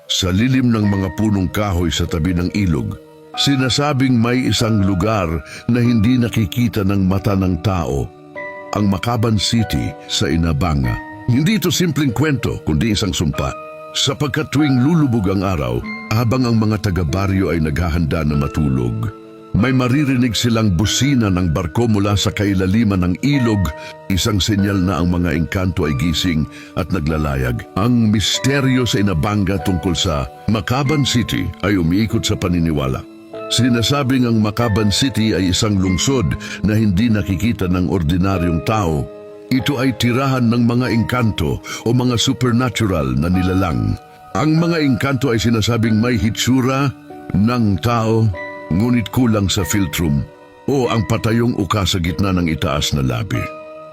Sa lilim ng mga punong kahoy sa tabi ng ilog, sinasabing may isang lugar na hindi nakikita ng mata ng tao, ang Makaban City sa Inabanga. Hindi ito simpleng kwento, kundi isang sumpa. Sapagkat tuwing lulubog ang araw, habang ang mga taga-baryo ay naghahanda na matulog, may maririnig silang busina ng barko mula sa kailaliman ng ilog, isang senyal na ang mga engkanto ay gising at naglalayag. Ang misteryo sa Inabanga tungkol sa Makaban City ay umiikot sa paniniwala. Sinasabing ang Makaban City ay isang lungsod na hindi nakikita ng ordinaryong tao. Ito ay tirahan ng mga engkanto o mga supernatural na nilalang. Ang mga engkanto ay sinasabing may hitsura ng tao, ngunit kulang sa philtrum o ang patayong uka sa gitna ng itaas na labi.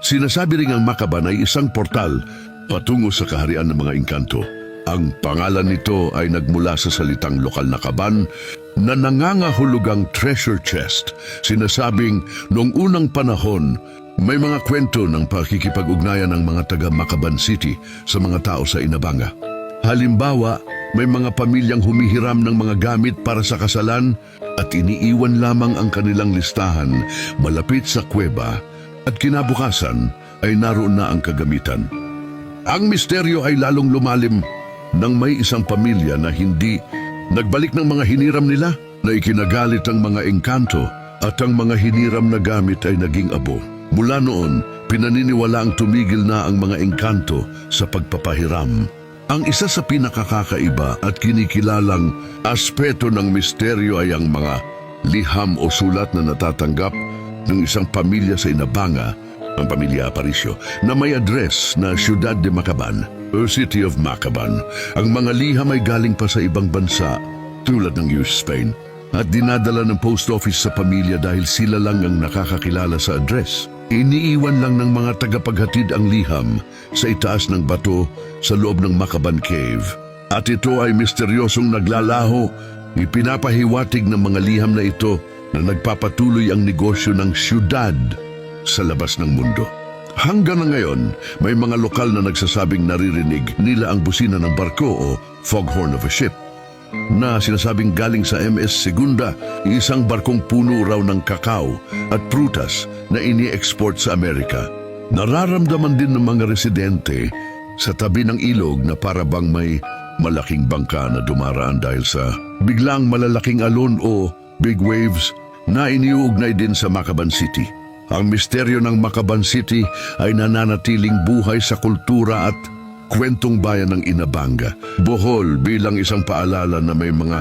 Sinasabi ring ang Makaban ay isang portal patungo sa kaharian ng mga engkanto. Ang pangalan nito ay nagmula sa salitang lokal na kaban na nangangahulugang treasure chest. Sinasabing noong unang panahon, may mga kwento ng pakikipag-ugnayan ng mga taga Makaban City sa mga tao sa Inabanga. Halimbawa, may mga pamilyang humihiram ng mga gamit para sa kasalan at iniiwan lamang ang kanilang listahan malapit sa kuweba at kinabukasan ay naroon na ang kagamitan. Ang misteryo ay lalong lumalim nang may isang pamilya na hindi nagbalik ng mga hiniram nila, na ikinagalit ang mga engkanto at ang mga hiniram na gamit ay naging abo. Mula noon, pinaniniwala ang tumigil na ang mga engkanto sa pagpapahiram. Ang isa sa pinakakakaiba at kinikilalang aspeto ng misteryo ay ang mga liham o sulat na natatanggap ng isang pamilya sa Inabanga, ang pamilya Aparicio, na may address na Ciudad de Makaban o City of Makaban. Ang mga liham ay galing pa sa ibang bansa tulad ng US, Spain, at dinadala ng post office sa pamilya dahil sila lang ang nakakakilala sa address. Iniiwan lang ng mga tagapaghatid ang liham sa itaas ng bato sa loob ng Makaban Cave. At ito ay misteryosong naglalaho. Ipinapahiwatig ng mga liham na ito na nagpapatuloy ang negosyo ng syudad sa labas ng mundo. Hanggang na ngayon, may mga lokal na nagsasabing naririnig nila ang busina ng barko o foghorn of a ship, na sinasabing galing sa MS Segunda, isang barkong puno raw ng kakao at prutas na ini-export sa Amerika. Nararamdaman din ng mga residente sa tabi ng ilog na para bang may malaking bangka na dumaraan dahil sa biglang malalaking alon o big waves na iniuugnay din sa Makaban City. Ang misteryo ng Makaban City ay nananatiling buhay sa kultura at kwentong bayan ng Inabanga, Bohol, bilang isang paalala na may mga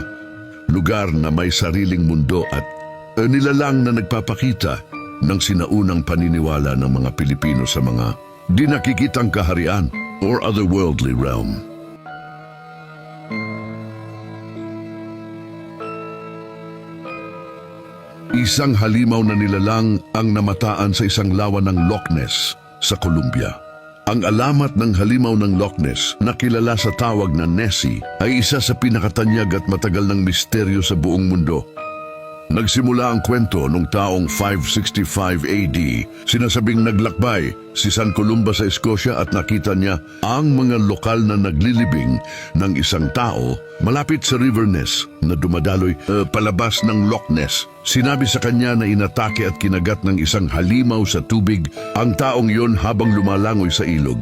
lugar na may sariling mundo at nilalang na nagpapakita ng sinaunang paniniwala ng mga Pilipino sa mga di nakikitang kaharian or otherworldly realm. Isang halimaw na nilalang ang namataan sa isang lawa ng Loch Ness sa Colombia. Ang alamat ng halimaw ng Loch Ness, na kilala sa tawag na Nessie, ay isa sa pinakatanyag at matagal ng misteryo sa buong mundo. Nagsimula ang kwento noong taong 565 AD. Sinasabing naglakbay si San Columba sa Escocia at nakita niya ang mga lokal na naglilibing ng isang tao malapit sa River Ness na dumadaloy palabas ng Loch Ness. Sinabi sa kanya na inatake at kinagat ng isang halimaw sa tubig ang taong yon habang lumalangoy sa ilog.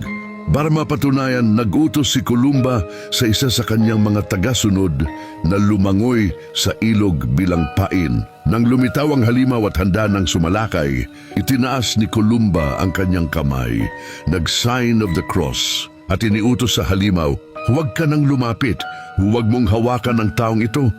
Para mapatunayan, nag-utos si Columba sa isa sa kanyang mga tagasunod na lumangoy sa ilog bilang pain. Nang lumitaw ang halimaw at handa ng sumalakay, itinaas ni Columba ang kanyang kamay, nag-sign of the cross, at iniutos sa halimaw, "Huwag ka nang lumapit, huwag mong hawakan ang taong ito,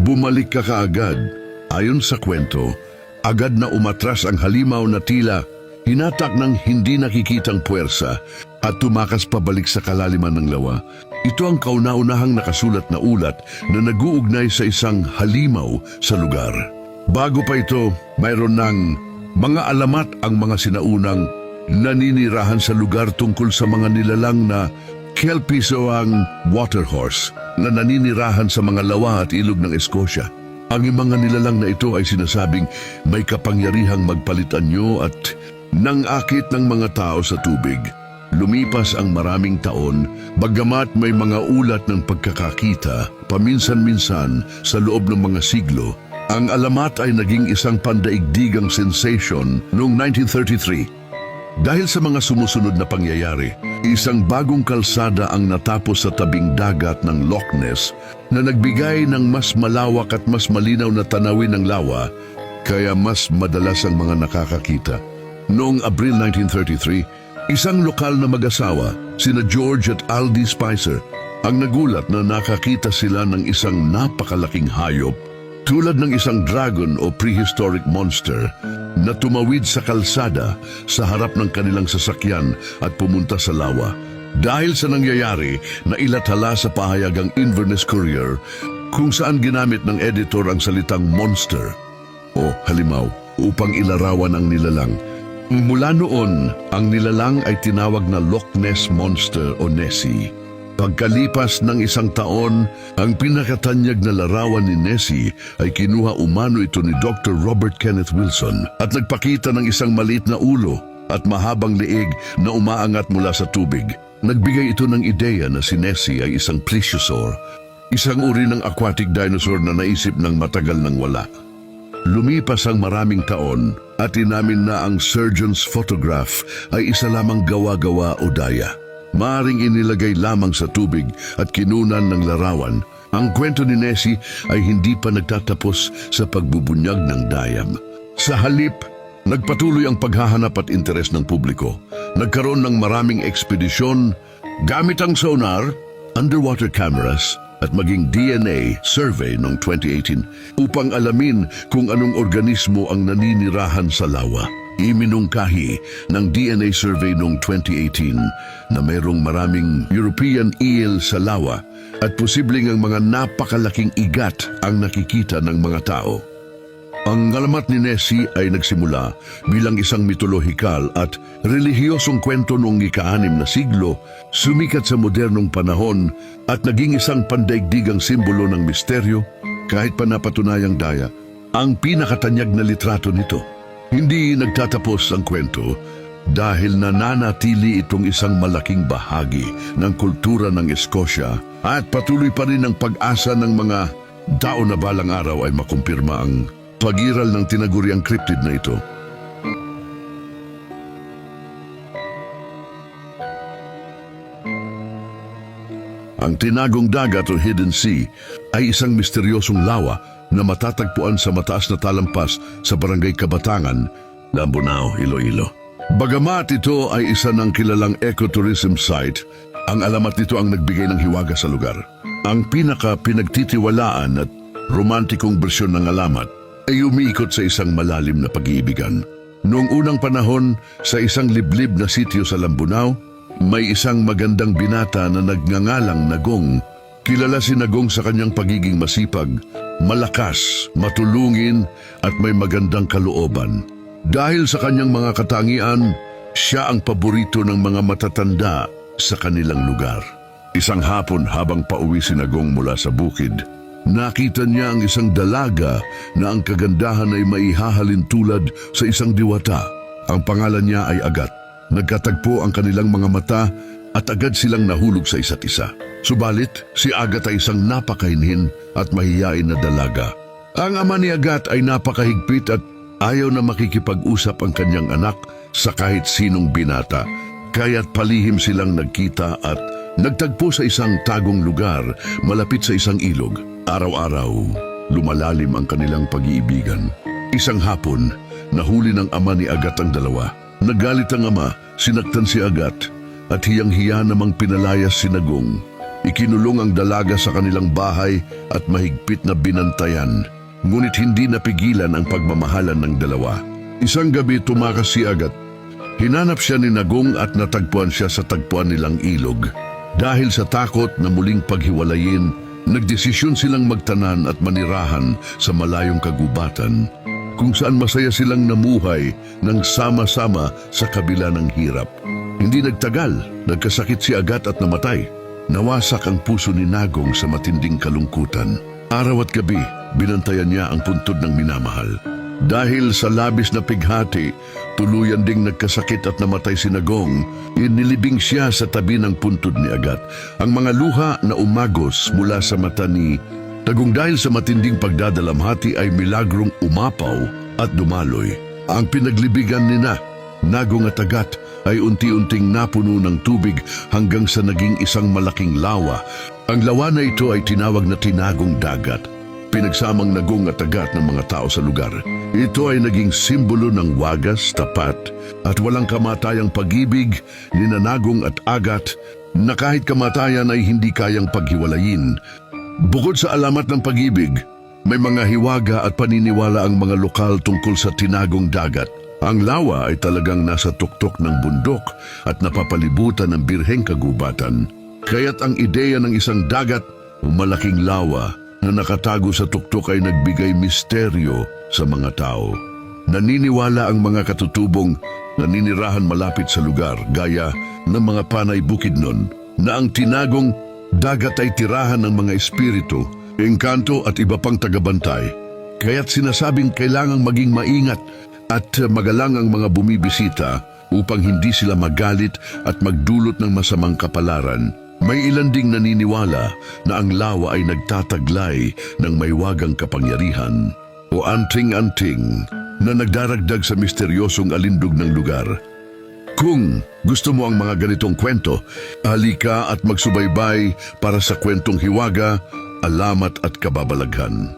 bumalik ka kaagad." Ayon sa kwento, agad na umatras ang halimaw na tila hinatak ng hindi nakikitang puwersa at tumakas pabalik sa kalaliman ng lawa. Ito ang kauna-unahang nakasulat na ulat na nag-uugnay sa isang halimaw sa lugar. Bago pa ito, mayroon ng mga alamat ang mga sinaunang naninirahan sa lugar tungkol sa mga nilalang na kelpies o ang waterhorse na naninirahan sa mga lawa at ilog ng Escocia. Ang mga nilalang na ito ay sinasabing may kapangyarihang magpalit anyo at nang akit ng mga tao sa tubig. Lumipas ang maraming taon, bagamat may mga ulat ng pagkakakita, paminsan-minsan sa loob ng mga siglo, ang alamat ay naging isang pandaigdigang sensation noong 1933. Dahil sa mga sumusunod na pangyayari, isang bagong kalsada ang natapos sa tabing dagat ng Loch Ness na nagbigay ng mas malawak at mas malinaw na tanawin ng lawa, kaya mas madalas ang mga nakakakita. Noong Abril 1933, isang lokal na mag-asawa, sina George at Aldi Spicer, ang nagulat na nakakita sila ng isang napakalaking hayop tulad ng isang dragon o prehistoric monster na tumawid sa kalsada sa harap ng kanilang sasakyan at pumunta sa lawa. Dahil sa nangyayari, nailathala sa pahayagang Inverness Courier kung saan ginamit ng editor ang salitang monster o halimaw upang ilarawan ang nilalang. Mula noon, ang nilalang ay tinawag na Loch Ness Monster o Nessie. Pagkalipas ng isang taon, ang pinakatanyag na larawan ni Nessie ay kinuha umano ito ni Dr. Robert Kenneth Wilson at nagpakita ng isang maliit na ulo at mahabang leeg na umaangat mula sa tubig. Nagbigay ito ng ideya na si Nessie ay isang plesiosaur, isang uri ng aquatic dinosaur na naisip ng matagal nang wala. Lumipas ang maraming taon at inamin na ang surgeon's photograph ay isa lamang gawa-gawa o daya. Maaring inilagay lamang sa tubig at kinunan ng larawan. Ang kwento ni Nessie ay hindi pa nagtatapos sa pagbubunyag ng dayam. Sa halip, nagpatuloy ang paghahanap at interes ng publiko. Nagkaroon ng maraming ekspedisyon gamit ang sonar, underwater cameras, at maging DNA survey noong 2018 upang alamin kung anong organismo ang naninirahan sa lawa. Iminungkahi ng DNA survey noong 2018 na mayroong maraming European eel sa lawa at posibleng ang mga napakalaking igat ang nakikita ng mga tao. Ang alamat ni Nessie ay nagsimula bilang isang mitolohikal at relihiyosong kwento noong ika-6 na siglo, sumikat sa modernong panahon at naging isang pandaigdigang simbolo ng misteryo kahit pa napatunayang daya. Ang pinakatanyag na litrato nito, hindi nagtatapos ang kwento dahil nananatili itong isang malaking bahagi ng kultura ng Escocia at patuloy pa rin ang pag-asa ng mga tao na balang araw ay makumpirma ang pagiral ng tinaguriang cryptid na ito. Ang tinagong dagat o hidden sea ay isang misteryosong lawa na matatagpuan sa mataas na talampas sa Barangay Kabatangan, Lambunao, Iloilo. Bagamat ito ay isa ng kilalang ecotourism site, ang alamat nito ang nagbigay ng hiwaga sa lugar. Ang pinagtitiwalaan at romantikong bersyon ng alamat ay umiikot sa isang malalim na pag-iibigan. Noong unang panahon, sa isang liblib na sitio sa Lambunao, may isang magandang binata na nagngangalang Nagong. Kilala si Nagong sa kanyang pagiging masipag, malakas, matulungin at may magandang kalooban. Dahil sa kanyang mga katangian, siya ang paborito ng mga matatanda sa kanilang lugar. Isang hapon habang pauwi si Nagong mula sa bukid, nakita niya ang isang dalaga na ang kagandahan ay maihahalin tulad sa isang diwata. Ang pangalan niya ay Agat. Nagkatagpo ang kanilang mga mata at agad silang nahulog sa isa't isa. Subalit, si Agat ay isang napakahinhin at mahiyain na dalaga. Ang ama ni Agat ay napakahigpit at ayaw na makikipag-usap ang kanyang anak sa kahit sinong binata. Kaya't palihim silang nagkita at nagtagpo sa isang tagong lugar malapit sa isang ilog. Araw-araw, lumalalim ang kanilang pag-iibigan. Isang hapon, nahuli ng ama ni Agat ang dalawa. Nagalit ang ama, sinaktan si Agat at hiyang-hiya namang pinalayas si Nagong. Ikinulong ang dalaga sa kanilang bahay at mahigpit na binantayan. Ngunit hindi napigilan ang pagmamahalan ng dalawa. Isang gabi tumakas si Agat. Hinanap siya ni Nagong at natagpuan siya sa tagpuan nilang ilog. Dahil sa takot na muling paghiwalayin, nagdesisyon silang magtanan at manirahan sa malayong kagubatan, kung saan masaya silang namuhay ng sama-sama sa kabila ng hirap. Hindi nagtagal, nagkasakit si Agat at namatay. Nawasak ang puso ni Nagong sa matinding kalungkutan. Araw at gabi, binantayan niya ang puntod ng minamahal. Dahil sa labis na pighati, Tuluyan ding nagkasakit at namatay si Nagong. Inilibing siya sa tabi ng puntod ni Agat. Ang mga luha na umagos mula sa mata ni Nagong dahil sa matinding pagdadalamhati ay milagrong umapaw at dumaloy. Ang pinaglibigan ni Nagong at Agat ay unti-unting napuno ng tubig hanggang sa naging isang malaking lawa. Ang lawa na ito ay tinawag na Tinagong Dagat. Pinagsamang Nagong at Agat ng mga tao sa lugar. Ito ay naging simbolo ng wagas, tapat at walang kamatayang pag-ibig ni Nagong at Agat na kahit kamatayan ay hindi kayang paghiwalayin. Bukod sa alamat ng pag-ibig, may mga hiwaga at paniniwala ang mga lokal tungkol sa Tinagong Dagat. Ang lawa ay talagang nasa tuktok ng bundok at napapalibutan ng birheng kagubatan. Kaya't ang ideya ng isang dagat o malaking lawa na nakatago sa tuktok ay nagbigay misteryo sa mga tao. Naniniwala ang mga katutubong naninirahan malapit sa lugar gaya ng mga panay Bukidnon na ang Tinagong Dagat ay tirahan ng mga espiritu, engkanto at iba pang tagabantay. Kaya't sinasabing kailangang maging maingat at magalang ang mga bumibisita upang hindi sila magalit at magdulot ng masamang kapalaran. May ilan ding naniniwala na ang lawa ay nagtataglay ng maywagang kapangyarihan o anting-anting na nagdaragdag sa misteryosong alindog ng lugar. Kung gusto mo ang mga ganitong kwento, halika at magsubaybay para sa kwentong hiwaga, alamat at kababalaghan.